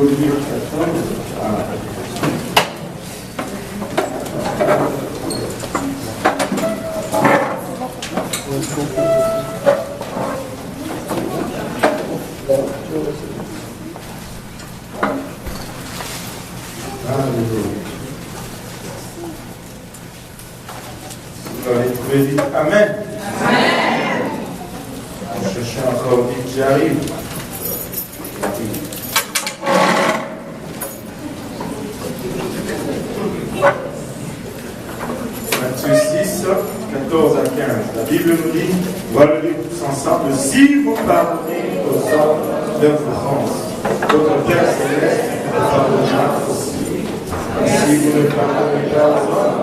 faut lire 14. Vous l'avez trouvé, dites Amen. Amen. Je cherche encore, dites j'arrive. Matthieu 6, 14 à 15. La Bible nous dit, on va le lire tous ensemble, si vous pardonnez aux hommes leurs offenses, votre Père Céleste vous pardonnera aussi. Si vous ne pardonnez pas aux hommes,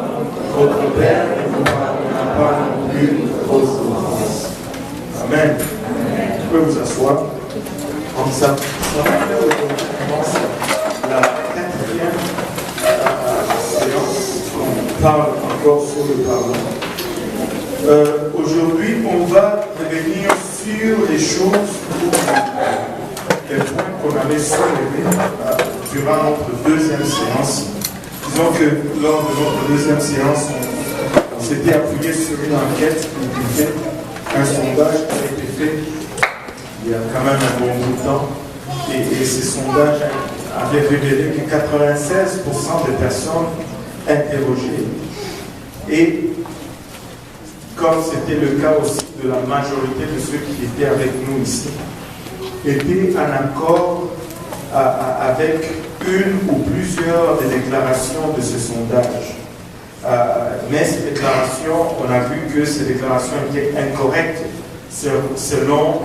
votre Père ne vous pardonnera pas non plus vos offenses. Amen. Vous pouvez vous asseoir. Comme ça, on commence la 4e séance. On parle encore sur le pardon. Aujourd'hui, on va revenir sur les choses, les points qu'on avait soulevés durant notre deuxième séance. Disons que lors de notre deuxième séance, on s'était appuyé sur une enquête, un sondage qui a été fait il y a quand même un bon bout de temps. Et ce sondage avait révélé que 96% des personnes interrogées, et comme c'était le cas aussi de la majorité de ceux qui étaient avec nous ici, étaient en accord avec une ou plusieurs des déclarations de ce sondage. Mais ces déclarations, on a vu que ces déclarations étaient incorrectes selon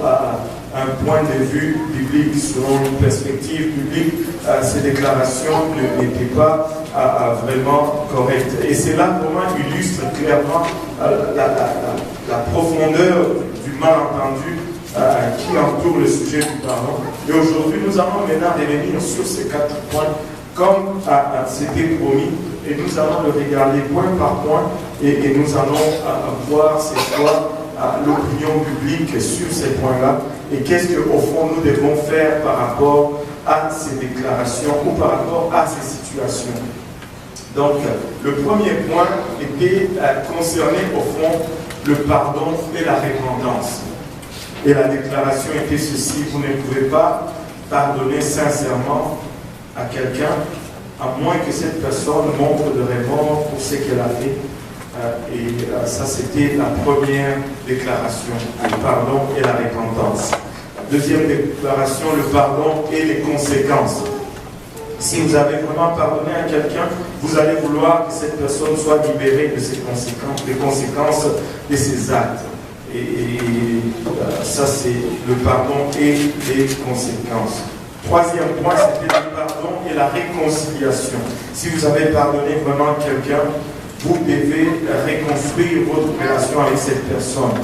un point de vue biblique, selon une perspective biblique. Ces déclarations n'étaient pas vraiment correctes. Et cela vraiment illustre clairement la profondeur du malentendu qui entoure le sujet du pardon. Et aujourd'hui, nous allons maintenant revenir sur ces 4 points comme c'était promis, et nous allons le regarder point par point, et nous allons voir cette fois l'opinion publique sur ces points-là, et qu'est-ce qu'au fond nous devons faire par rapport à ces déclarations ou par rapport à ces situations. Donc, le premier point était concerné au fond le pardon et la repentance. Et la déclaration était ceci: vous ne pouvez pas pardonner sincèrement à quelqu'un, à moins que cette personne montre de remords pour ce qu'elle a fait. Ça, c'était la première déclaration, le pardon et la repentance. Deuxième déclaration, le pardon et les conséquences. Si vous avez vraiment pardonné à quelqu'un, vous allez vouloir que cette personne soit libérée de ses conséquences, des conséquences de ses actes. Ça, c'est le pardon et les conséquences. Troisième point, c'était le pardon et la réconciliation. Si vous avez pardonné vraiment quelqu'un, vous devez reconstruire votre relation avec cette personne.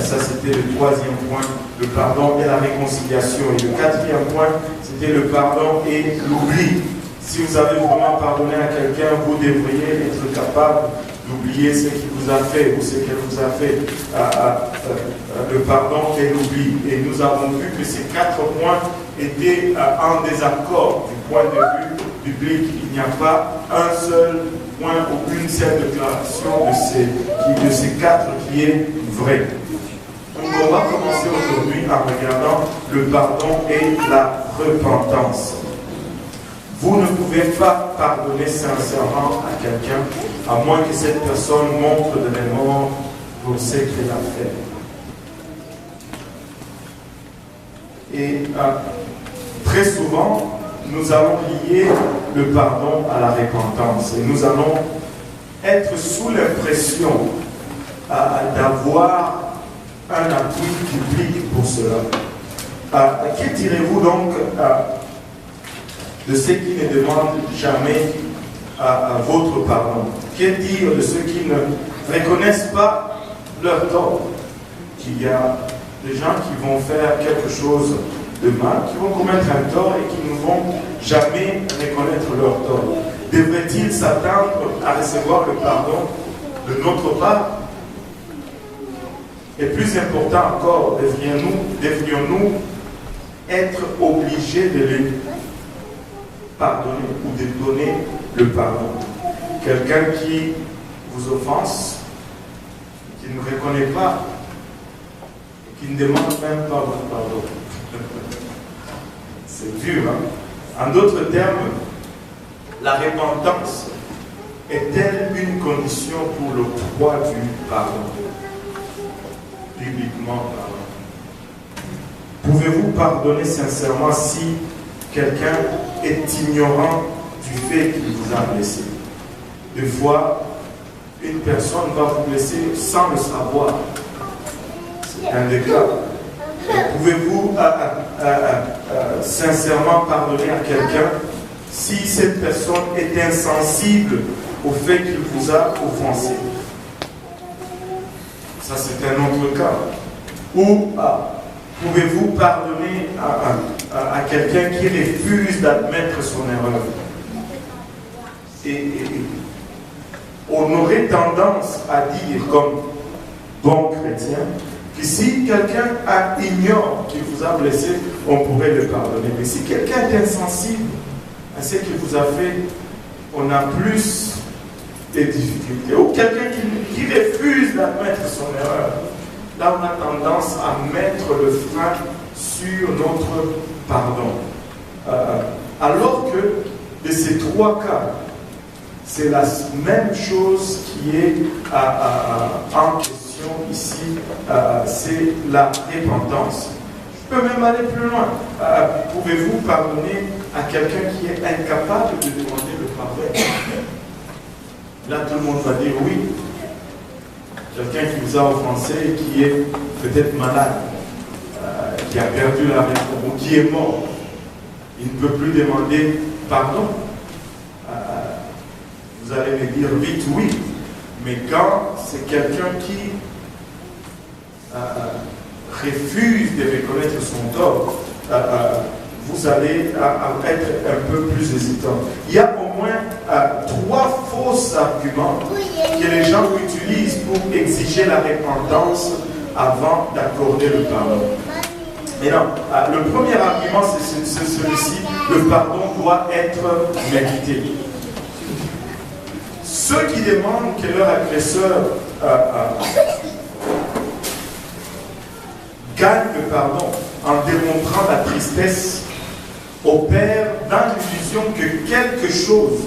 Ça, c'était le troisième point, le pardon et la réconciliation. Et le quatrième point, c'était le pardon et l'oubli. Si vous avez vraiment pardonné à quelqu'un, vous devriez être capable d'oublier ce qu'il vous a fait ou ce qu'elle vous a fait. Le pardon et l'oubli. Et nous avons vu que ces 4 points étaient en désaccord du point de vue biblique. Il n'y a pas un seul point ou une seule déclaration de ces 4 qui est vraie. Donc on va commencer aujourd'hui en regardant le pardon et la repentance. Vous ne pouvez pas pardonner sincèrement à quelqu'un, à moins que cette personne montre de remords pour ce qu'elle a fait. Et très souvent, nous allons lier le pardon à la repentance. Et nous allons être sous l'impression d'avoir un appui public pour cela. Que direz-vous donc de ceux qui ne demandent jamais votre pardon? Que dire de ceux qui ne reconnaissent pas leur tort? Qu'il y a des gens qui vont faire quelque chose de mal, qui vont commettre un tort et qui ne vont jamais reconnaître leur tort. Devraient-ils s'attendre à recevoir le pardon de notre part? Et plus important encore, devrions-nous être obligés de les pardonner ou de donner le pardon. Quelqu'un qui vous offense, qui ne reconnaît pas, qui ne demande même pas votre pardon. C'est dur, hein? En d'autres termes, la repentance est-elle une condition pour l'octroi du pardon? Bibliquement parlant. Pouvez-vous pardonner sincèrement si quelqu'un est ignorant du fait qu'il vous a blessé? Des fois, une personne va vous blesser sans le savoir. C'est un des cas. Pouvez-vous sincèrement pardonner à quelqu'un si cette personne est insensible au fait qu'il vous a offensé? Ça, c'est un autre cas. Ou pouvez-vous pardonner à quelqu'un qui refuse d'admettre son erreur? Et on aurait tendance à dire, comme bon chrétien, que si quelqu'un ignore qu'il vous a blessé, on pourrait le pardonner. Mais si quelqu'un est insensible à ce qu'il vous a fait, on a plus de difficultés. Ou quelqu'un qui refuse d'admettre son erreur, là on a tendance à mettre le frein sur notre pardon. Alors que de ces trois cas, c'est la même chose qui est en question ici, c'est la repentance. Je peux même aller plus loin. Pouvez-vous pardonner à quelqu'un qui est incapable de demander le pardon? Là, tout le monde va dire oui. Quelqu'un qui vous a offensé, qui est peut-être malade, qui a perdu la raison, ou qui est mort, il ne peut plus demander pardon. Vous allez me dire vite oui. Mais quand c'est quelqu'un qui refuse de reconnaître son tort, vous allez être un peu plus hésitant. Il y a au moins trois faux arguments que les gens utilisent pour exiger la repentance avant d'accorder le pardon. Mais non, le premier argument c'est celui-ci: le pardon doit être mérité. Ceux qui demandent que leur agresseur gagne le pardon en démontrant la tristesse opèrent dans l'illusion que quelque chose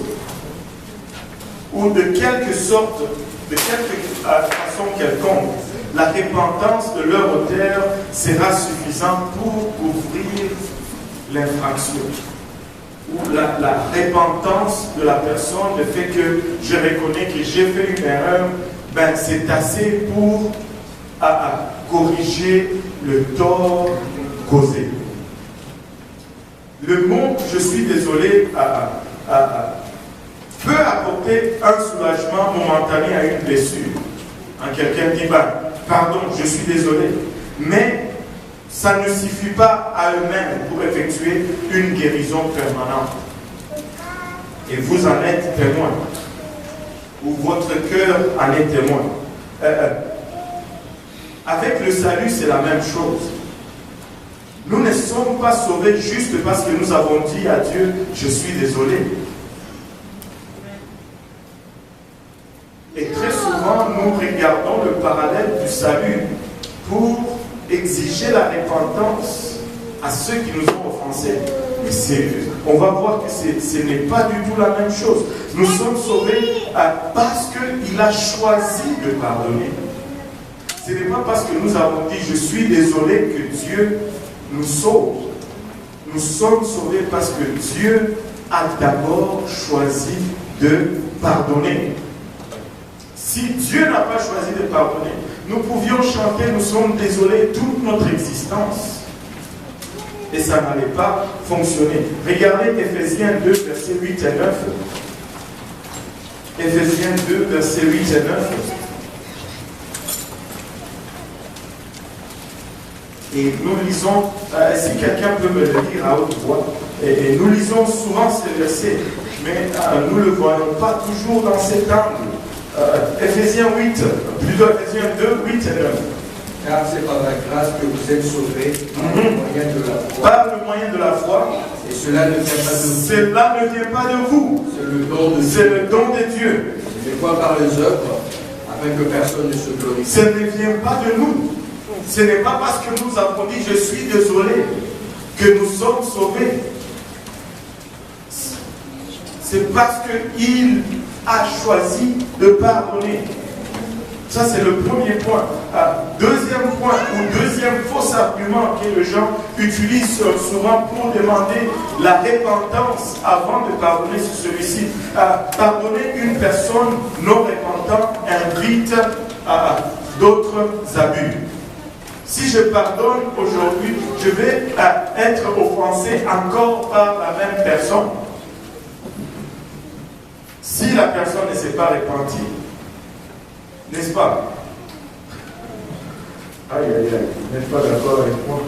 ou de quelque sorte, de quelque façon quelconque, la repentance de leur auteur sera suffisante pour couvrir l'infraction. Ou la repentance de la personne, le fait que je reconnais que j'ai fait une erreur, ben c'est assez pour corriger le tort causé. Le mot « je suis désolé » peut apporter un soulagement momentané à une blessure. Quelqu'un dit « pardon, je suis désolé », mais ça ne suffit pas à eux-mêmes pour effectuer une guérison permanente. Et vous en êtes témoin, ou votre cœur en est témoin. Avec le salut, c'est la même chose. Nous ne sommes pas sauvés juste parce que nous avons dit à Dieu « je suis désolé ». Et très souvent, nous regardons le parallèle du salut pour exiger la repentance à ceux qui nous ont offensés. Mais on va voir que ce n'est pas du tout la même chose. Nous sommes sauvés parce qu'il a choisi de pardonner. Ce n'est pas parce que nous avons dit « je suis désolé » que Dieu nous sauve. Nous sommes sauvés parce que Dieu a d'abord choisi de pardonner. Si Dieu n'a pas choisi de pardonner, nous pouvions chanter « nous sommes désolés » toute notre existence. Et ça n'allait pas fonctionner. Regardez Ephésiens 2, versets 8 et 9. Ephésiens 2, versets 8 et 9. Et nous lisons, si quelqu'un peut me le lire à haute voix, et nous lisons souvent ces versets, mais nous ne le voyons pas toujours dans cet angle. Ephésiens 8, plutôt Ephésiens 2, 8 et 9. Car c'est par la grâce que vous êtes sauvés, par le moyen de la foi. Par le moyen de la foi. Et cela ne vient pas de vous. Cela ne vient pas de vous. C'est le don de Dieu. C'est le don de Dieu. Ce n'est pas par les œuvres, afin que personne ne se glorifie. Ce ne vient pas de nous. Ce n'est pas parce que nous avons dit je suis désolé que nous sommes sauvés. C'est parce qu'il a choisi de pardonner. Ça, c'est le premier point. Deuxième point, ou deuxième faux argument que les gens utilisent souvent pour demander la repentance avant de pardonner sur celui-ci. Pardonner une personne non repentante invite d'autres abus. Si je pardonne aujourd'hui, je vais être offensé encore par la même personne. Si la personne ne s'est pas repentie, n'est-ce pas? Aïe, aïe, aïe, vous n'êtes pas d'accord avec moi?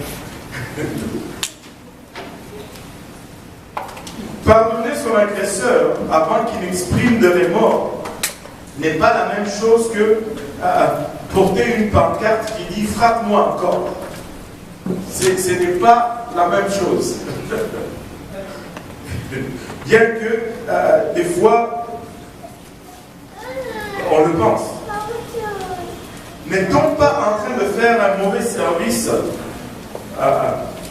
Pardonner son agresseur avant qu'il exprime de remords n'est pas la même chose que porter une pancarte qui dit « frappe-moi encore ». Ce n'est pas la même chose. Bien que des fois, on le pense. N'est-on pas en train de faire un mauvais service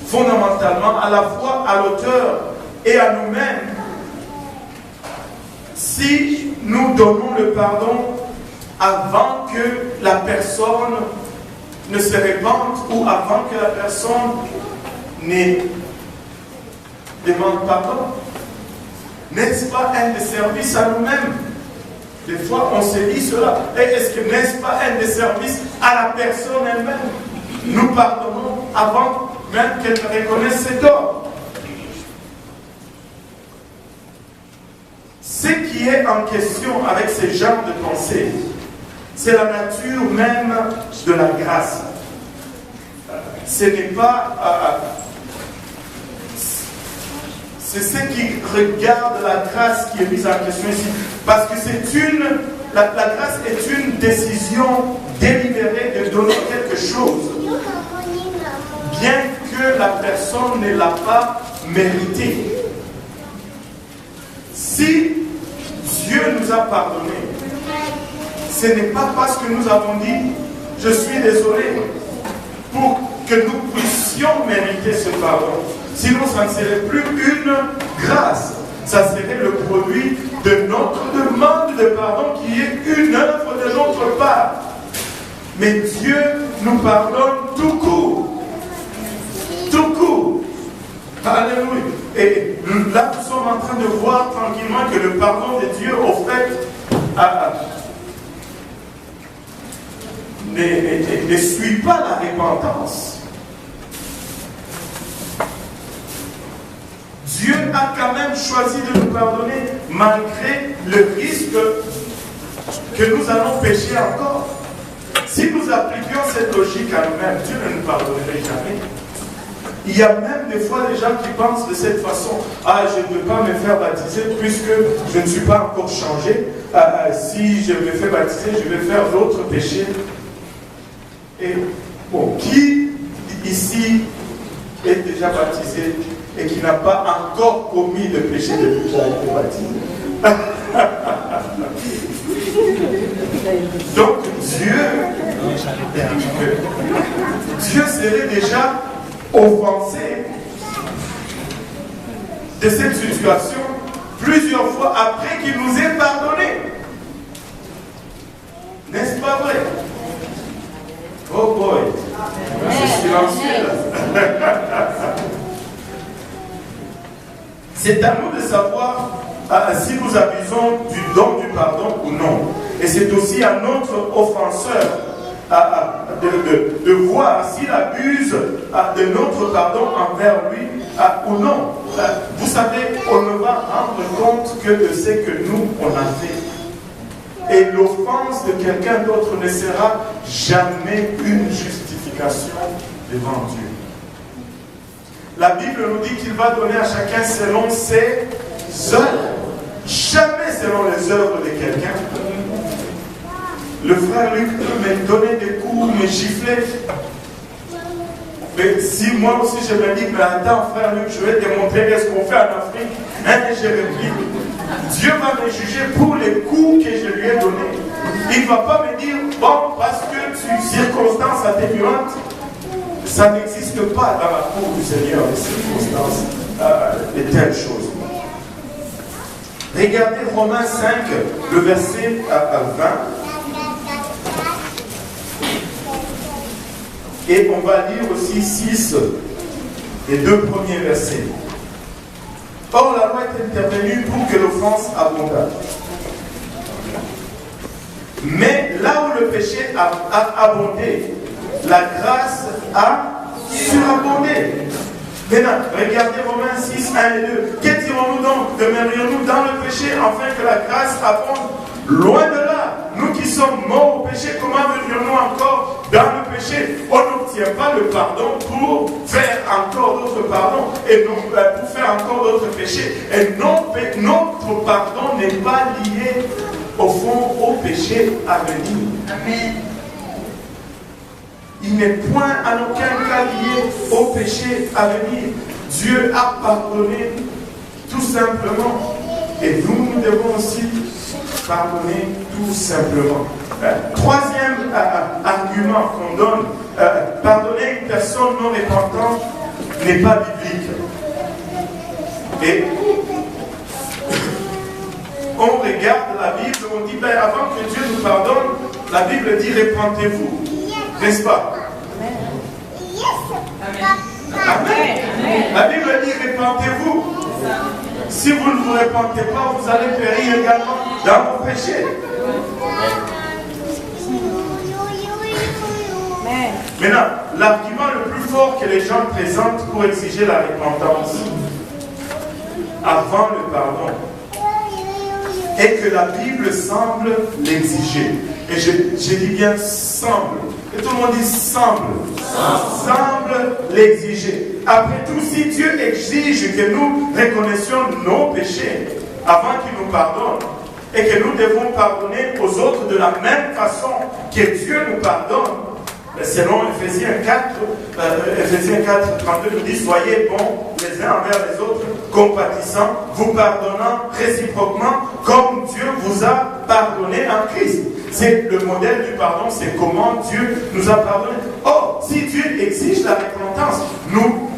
fondamentalement à la fois à l'auteur et à nous-mêmes si nous donnons le pardon avant que la personne ne se répande ou avant que la personne ne demande pardon? N'est-ce pas un service à nous-mêmes? Des fois, on se dit cela. Et est-ce que n'est-ce pas un service à la personne elle-même? Nous pardonnons avant même qu'elle ne reconnaisse ses torts. Ce qui est en question avec ce genre de pensée, c'est la nature même de la grâce. Ce n'est pas... c'est ce qui regarde la grâce qui est mise en question ici. Parce que c'est la grâce est une décision délibérée de donner quelque chose, bien que la personne ne l'a pas mérité. Si Dieu nous a pardonné, ce n'est pas parce que nous avons dit « je suis désolé » pour que nous puissions mériter ce pardon. Sinon, ça ne serait plus une grâce. Ça serait le produit de notre demande de pardon qui est une œuvre de notre part. Mais Dieu nous pardonne tout court. Tout court. Alléluia. Et là, nous sommes en train de voir tranquillement que le pardon de Dieu, au fait, ne suit pas la repentance. Dieu a quand même choisi de nous pardonner malgré le risque que nous allons pécher encore. Si nous appliquions cette logique à nous-mêmes, Dieu ne nous pardonnerait jamais. Il y a même des fois des gens qui pensent de cette façon: ah, je ne peux pas me faire baptiser puisque je ne suis pas encore changé. Si je me fais baptiser, je vais faire d'autres péchés. Et bon, qui ici est déjà baptisé et qui n'a pas encore commis de péché depuis qu'il a été baptisé? Donc Dieu serait déjà offensé de cette situation plusieurs fois après qu'il nous ait pardonné. N'est-ce pas vrai? Oh boy, c'est silencieux là. C'est à nous de savoir si nous abusons du don du pardon ou non. Et c'est aussi à notre offenseur de voir s'il abuse de notre pardon envers lui ou non. Vous savez, on ne va rendre compte que de ce que nous, on a fait. Et l'offense de quelqu'un d'autre ne sera jamais une justification devant Dieu. La Bible nous dit qu'il va donner à chacun selon ses œuvres. Jamais selon les œuvres de quelqu'un. Le frère Luc me donnait des coups, me giflait. Mais si moi aussi je me dis, mais attends frère Luc, je vais te montrer qu'est-ce qu'on fait en Afrique, je réplique. Dieu va me juger pour les coups que je lui ai donnés. Il ne va pas me dire, bon, parce que circonstances atténuantes, ça n'existe pas dans la cour du Seigneur, les circonstances de telles choses. Regardez Romains 5, le verset 20. Et on va lire aussi 6, les 2 premiers versets. Or, la loi est intervenue pour que l'offense abondât. Mais là où le péché a abondé, la grâce a surabondé. Maintenant, regardez Romains 6, 1 et 2. Que dirons-nous donc? Demeurions-nous dans le péché afin que la grâce abonde? Loin de là, nous qui sommes morts au péché, comment venions-nous encore dans le péché? On n'obtient pas le pardon pour faire encore d'autres pardons et non pour faire encore d'autres péchés. Et notre pardon n'est pas lié au fond au péché à venir. Amen. Il n'est point en aucun cas lié au péché à venir. Dieu a pardonné tout simplement. Et nous devons aussi pardonner tout simplement. Troisième argument qu'on donne, pardonner une personne non répentante n'est pas biblique. Et on regarde la Bible, on dit, ben, avant que Dieu nous pardonne, la Bible dit, répentez-vous. N'est-ce pas? Amen. La Bible dit, répentez-vous. Si vous ne vous répentez pas, vous allez périr également dans vos péchés. Maintenant, l'argument le plus fort que les gens présentent pour exiger la repentance avant le pardon est que la Bible semble l'exiger. Et je dis bien semble. Et tout le monde dit semble. Semble l'exiger. Après tout, si Dieu exige que nous reconnaissions nos péchés avant qu'il nous pardonne, et que nous devons pardonner aux autres de la même façon que Dieu nous pardonne, selon Ephésiens 4, 32 nous dit, soyez bons les uns envers les autres, compatissants, vous pardonnant réciproquement, comme Dieu vous a pardonné en Christ. C'est le modèle du pardon, c'est comment Dieu nous a pardonné. Or, si Dieu exige la repentance, nous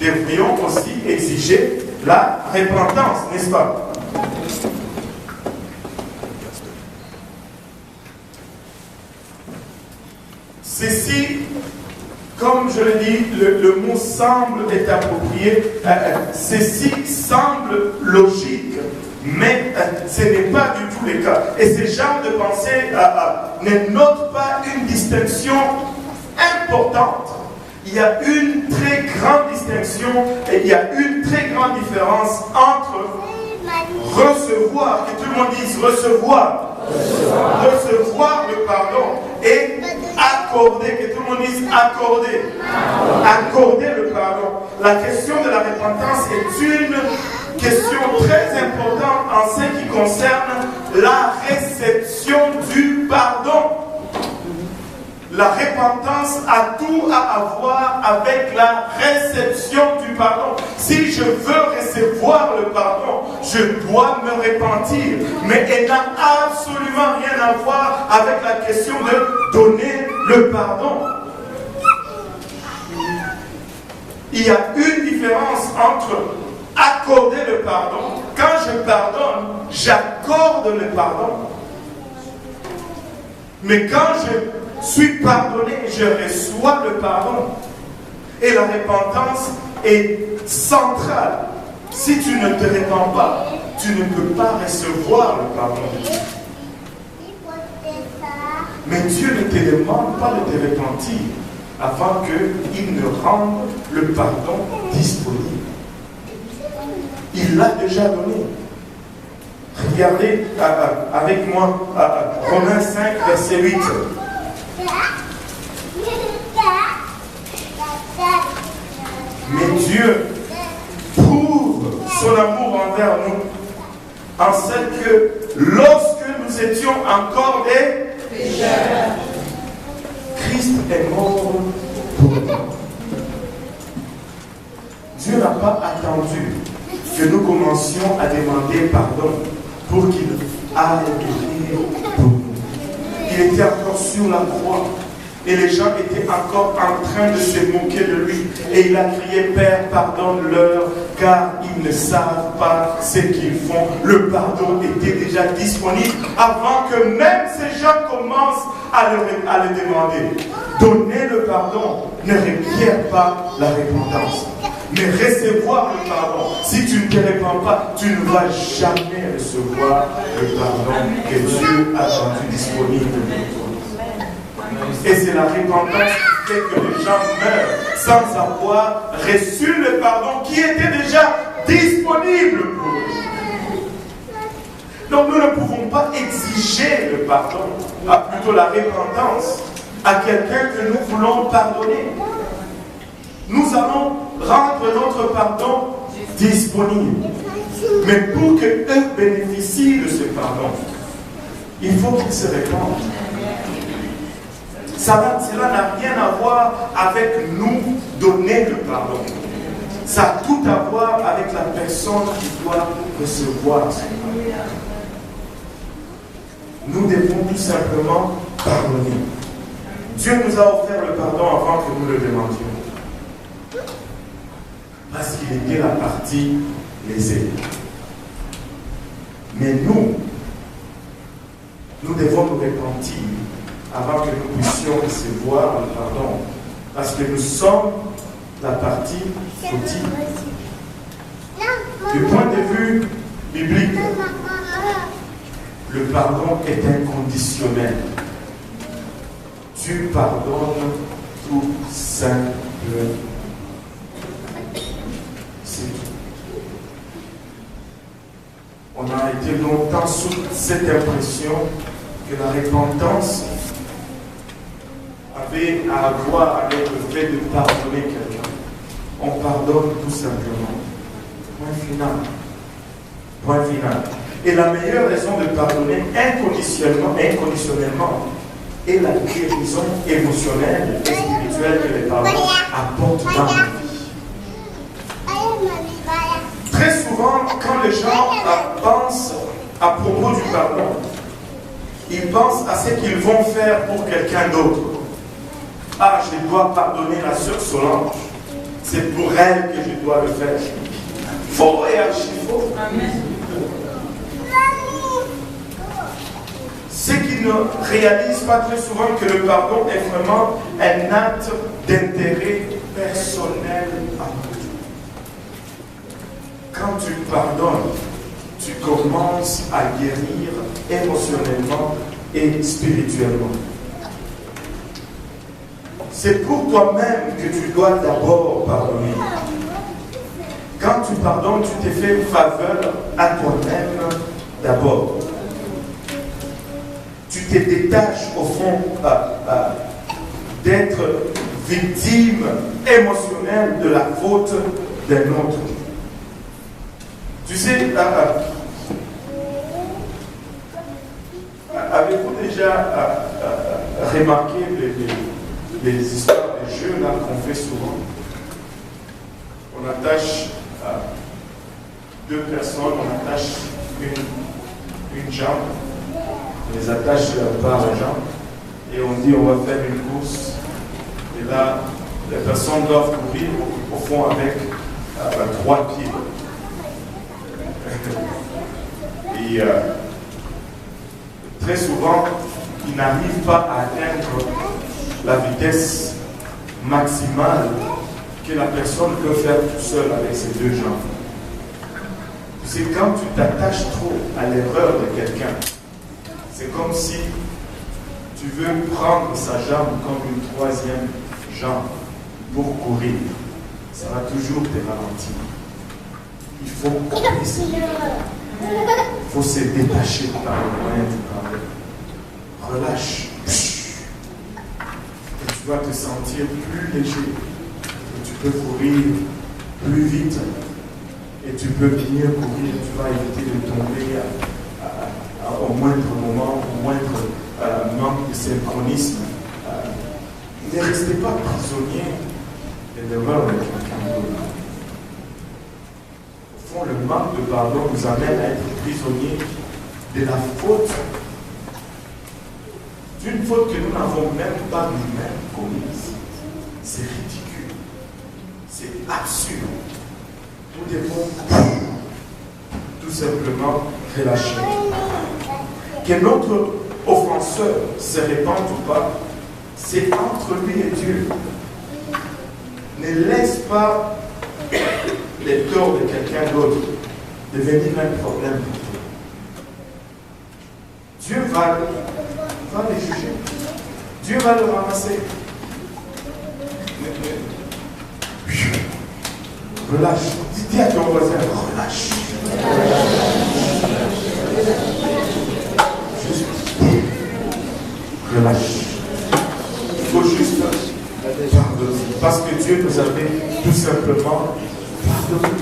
devrions aussi exiger la repentance, n'est-ce pas? Ceci, comme je le dis, le mot semble est approprié. Ceci semble logique, mais ce n'est pas du tout le cas. Et ce genre de pensée ne note pas une distinction importante. Il y a une très grande distinction et il y a une très grande différence entre recevoir, que tout le monde dise recevoir le pardon et accorder, que tout le monde dise accorder le pardon. La question de la repentance est une question très importante en ce qui concerne la réception du pardon. La repentance a tout à avoir avec la réception du pardon. Si je veux recevoir le pardon, je dois me repentir. Mais elle n'a absolument rien à voir avec la question de donner le pardon. Il y a une différence entre accorder le pardon. Quand je pardonne, j'accorde le pardon. Mais quand je suis pardonné, je reçois le pardon. Et la repentance est centrale. Si tu ne te répands pas, tu ne peux pas recevoir le pardon de Dieu. Mais Dieu ne te demande pas de te repentir avant qu'il ne rende le pardon disponible. Il l'a déjà donné. Regardez avec moi Romains 5, verset 8. Mais Dieu prouve son amour envers nous en ce que lorsque nous étions encore des Christ est mort pour nous. Dieu n'a pas attendu que nous commencions à demander pardon pour qu'il aille mourir pour nous. Il était encore sur la croix et les gens étaient encore en train de se moquer de lui. Et il a crié, Père, pardonne-leur, car ils ne savent pas ce qu'ils font. Le pardon était déjà disponible avant que même ces gens commencent à le demander. Donner le pardon ne requiert pas la repentance. Mais recevoir le pardon, si tu ne te répands pas, tu ne vas jamais recevoir le pardon que Dieu a rendu disponible pour toi. Et c'est la repentance qui fait que les gens meurent sans avoir reçu le pardon qui était déjà disponible pour eux. Donc nous ne pouvons pas exiger le pardon, plutôt la repentance, à quelqu'un que nous voulons pardonner. Nous allons rendre notre pardon disponible. Mais pour qu'eux bénéficient de ce pardon, il faut qu'ils se répandent. Cela n'a rien à voir avec nous donner le pardon. Ça a tout à voir avec la personne qui doit recevoir ce pardon. Nous devons tout simplement pardonner. Dieu nous a offert le pardon avant que nous le demandions. Parce qu'il était la partie lésée. Mais nous devons nous repentir avant que nous puissions recevoir le pardon. Parce que nous sommes la partie fautive. Du point de vue biblique, le pardon est inconditionnel. Tu pardonnes tout simplement. On a été longtemps sous cette impression que la repentance avait à voir avec le fait de pardonner quelqu'un. On pardonne tout simplement. Point final. Point final. Et la meilleure raison de pardonner inconditionnellement est la guérison émotionnelle et spirituelle que les pardons apportent dans la vie. Très souvent, quand les gens pensent à propos du pardon, ils pensent à ce qu'ils vont faire pour quelqu'un d'autre. Ah, je dois pardonner la sœur Solange. C'est pour elle que je dois le faire. Faux et archi-faux. Ce qu'ils ne réalisent pas très souvent que le pardon est vraiment un acte d'intérêt personnel à nous. Quand tu pardonnes, tu commences à guérir émotionnellement et spirituellement. C'est pour toi-même que tu dois d'abord pardonner. Quand tu pardonnes, tu te fais faveur à toi-même d'abord. Tu te détaches au fond d'être victime émotionnelle de la faute d'un autre. Tu sais, avez-vous déjà remarqué les histoires des jeux là qu'on fait souvent? On attache deux personnes, on attache une jambe, on les attache par la jambe et on dit on va faire une course. Et là, les personnes doivent courir au fond avec 3 pieds. Et très souvent, ils n'arrivent pas à atteindre la vitesse maximale que la personne peut faire tout seul avec ses 2 jambes. C'est quand tu t'attaches trop à l'erreur de quelqu'un, c'est comme si tu veux prendre sa jambe comme une 3e jambe pour courir. Ça va toujours te ralentir. Il faut se détacher par le moyen du pardon. Relâche. Et tu vas te sentir plus léger. Et tu peux courir plus vite. Et tu peux mieux courir. Tu vas éviter de tomber au moindre moment, au moindre manque de synchronisme. Ne restez pas prisonnier de l'erreur de quelqu'un d'autre. Au fond, le manque de pardon nous amène à être prisonniers de la faute, d'une faute que nous n'avons même pas nous-mêmes commise. C'est ridicule, c'est absurde. Nous devons tout simplement relâcher. Que notre offenseur se répande ou pas, c'est entre lui et Dieu. Ne laisse pas les torts de quelqu'un d'autre devenir un problème pour toi. Dieu va les juger. Dieu va le ramasser. Relâche. Dis à ton voisin, relâche. Juste relâche. Il faut juste pardonner. Parce que Dieu nous avait tout simplement pardonné.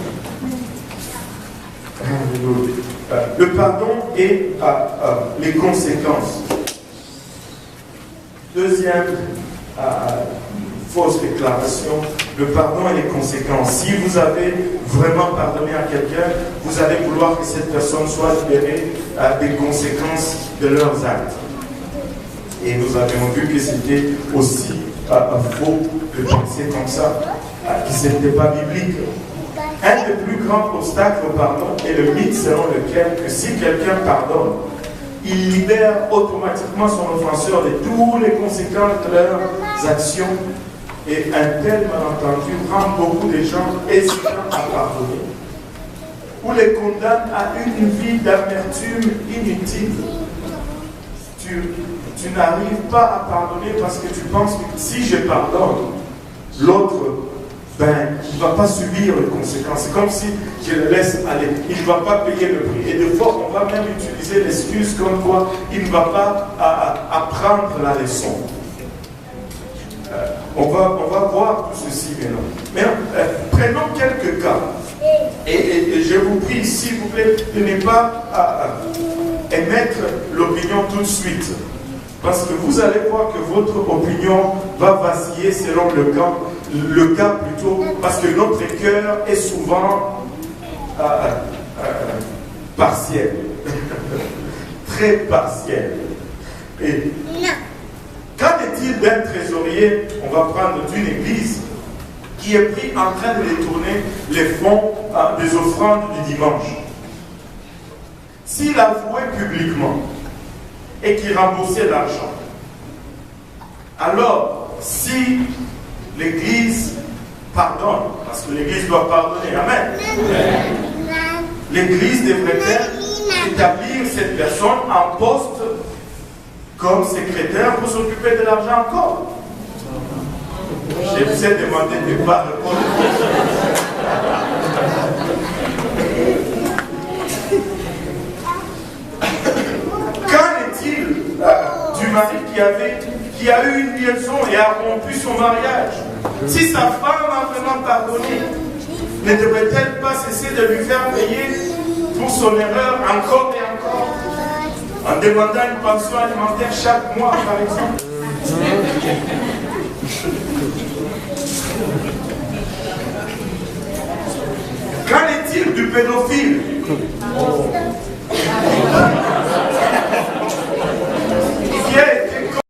Le pardon et les conséquences. Deuxième fausse déclaration, le pardon et les conséquences. Si vous avez vraiment pardonné à quelqu'un, vous allez vouloir que cette personne soit libérée des conséquences de leurs actes. Et nous avions vu que c'était aussi faux de penser comme ça, que ce n'était pas biblique. Un des plus grands obstacles au pardon est le mythe selon lequel que si quelqu'un pardonne, il libère automatiquement son offenseur de toutes les conséquences de leurs actions. Et un tel malentendu rend beaucoup de gens hésitants à pardonner, ou les condamne à une vie d'amertume inutile. Tu n'arrives pas à pardonner parce que tu penses que si je pardonne, l'autre, il ne va pas subir les conséquences. C'est comme si je le laisse aller. Il ne va pas payer le prix. Et des fois, on va même utiliser l'excuse comme quoi il ne va pas apprendre la leçon. On va voir tout ceci maintenant. Maintenant, prenons quelques cas. Et je vous prie, s'il vous plaît, de ne pas émettre l'opinion tout de suite. Parce que vous allez voir que votre opinion va vaciller selon le cas plutôt, parce que notre cœur est souvent partiel. Très partiel. Et qu'en est-il d'un trésorier, on va prendre d'une église, qui est pris en train de détourner les fonds des offrandes du dimanche? S'il avouait publiquement et qu'il remboursait l'argent, alors si l'église pardonne, parce que l'église doit pardonner, amen, l'église devrait-elle établir cette personne en poste comme secrétaire pour s'occuper de l'argent encore? Je vous ai demandé de ne pas répondre. Qu'en est-il du mari qui a eu une liaison et a rompu son mariage? Si sa femme a vraiment pardonné, ne devrait-elle pas cesser de lui faire payer pour son erreur encore et encore, en demandant une pension alimentaire chaque mois, par exemple? Qu'en est-il du pédophile?